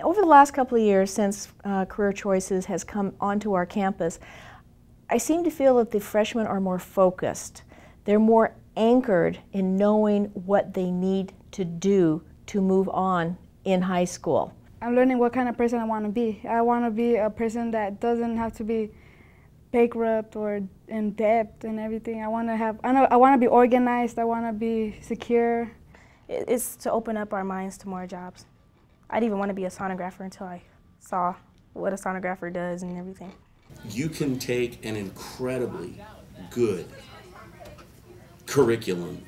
Over the last couple of years since Career Choices has come onto our campus, I seem to feel that the freshmen are more focused. They're more anchored in knowing what they need to do to move on in high school. I'm learning what kind of person I want to be. I want to be a person that doesn't have to be bankrupt or in debt and everything. I want to be organized. I want to be secure. It's to open up our minds to more jobs. I didn't even want to be a sonographer until I saw what a sonographer does and everything. You can take an incredibly good curriculum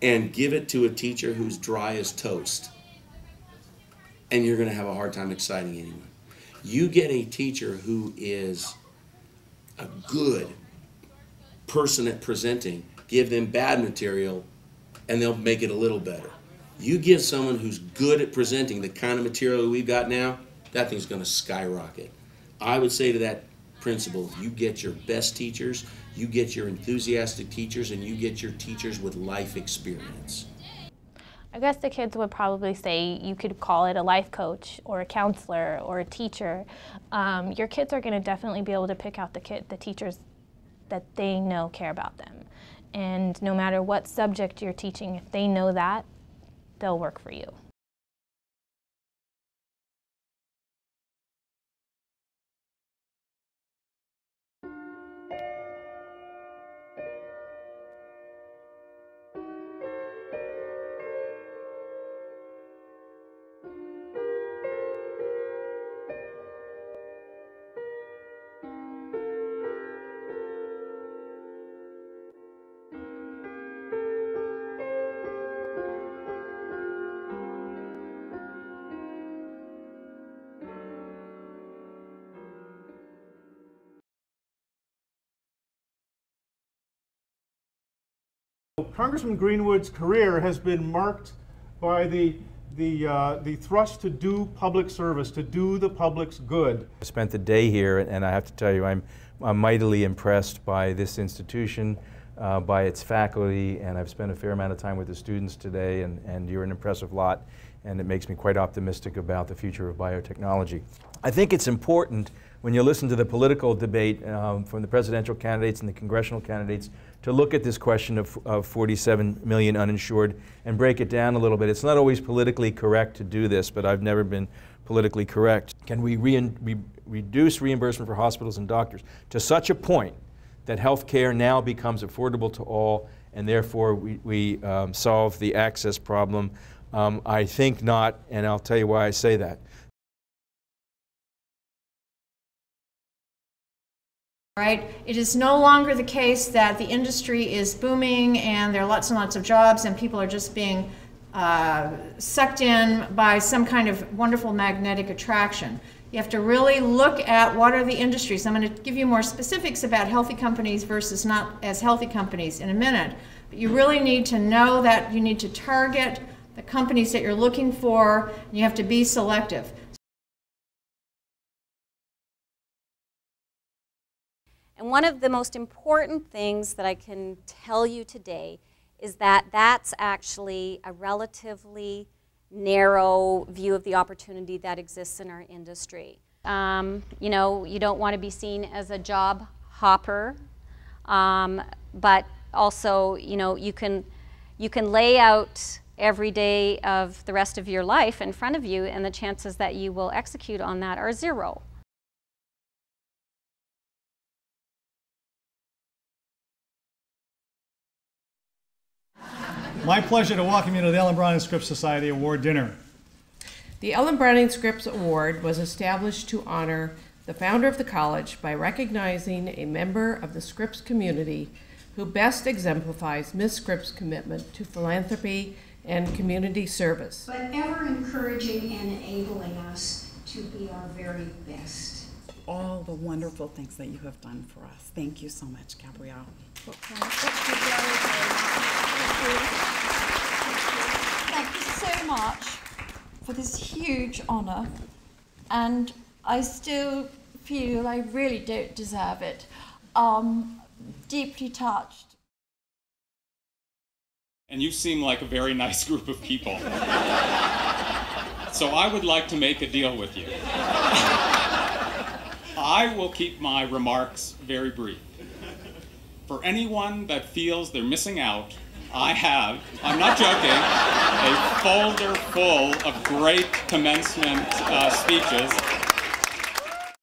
and give it to a teacher who's dry as toast, and you're going to have a hard time exciting anyone. You get a teacher who is a good person at presenting, give them bad material, and they'll make it a little better. You give someone who's good at presenting the kind of material we've got now, that thing's going to skyrocket. I would say to that principal, you get your best teachers, you get your enthusiastic teachers, and you get your teachers with life experience. I guess the kids would probably say you could call it a life coach or a counselor or a teacher. Your kids are going to definitely be able to pick out the teachers that they know care about them. And no matter what subject you're teaching, if they know that, they'll work for you. Congressman Greenwood's career has been marked by the thrust to do public service, to do the public's good. I spent the day here, and I have to tell you, I'm mightily impressed by this institution, by its faculty, and I've spent a fair amount of time with the students today, and you're an impressive lot, and it makes me quite optimistic about the future of biotechnology. I think it's important when you listen to the political debate from the presidential candidates and the congressional candidates to look at this question of 47 million uninsured and break it down a little bit. It's not always politically correct to do this, but I've never been politically correct. Can we reduce reimbursement for hospitals and doctors to such a point that health care now becomes affordable to all, and therefore we solve the access problem? I think not, and I'll tell you why I say that. Right? It is no longer the case that the industry is booming and there are lots and lots of jobs and people are just being sucked in by some kind of wonderful magnetic attraction. You have to really look at what are the industries. I'm going to give you more specifics about healthy companies versus not as healthy companies in a minute. But you really need to know that you need to target the companies that you're looking for, and you have to be selective. And one of the most important things that I can tell you today is that that's actually a relatively narrow view of the opportunity that exists in our industry. You know, you don't want to be seen as a job hopper, but also, you know, you can lay out every day of the rest of your life in front of you, and the chances that you will execute on that are zero. My pleasure to welcome you to the Ellen Browning Scripps Society Award Dinner. The Ellen Browning Scripps Award was established to honor the founder of the college by recognizing a member of the Scripps community who best exemplifies Ms. Scripps' commitment to philanthropy and community service, but ever encouraging and enabling us to be our very best. All the wonderful things that you have done for us. Thank you so much, Gabrielle. Thank you so much for this huge honor, and I still feel I really don't deserve it. Deeply touched. And you seem like a very nice group of people. So I would like to make a deal with you. I will keep my remarks very brief. For anyone that feels they're missing out, I have, I'm not joking, a folder full of great commencement speeches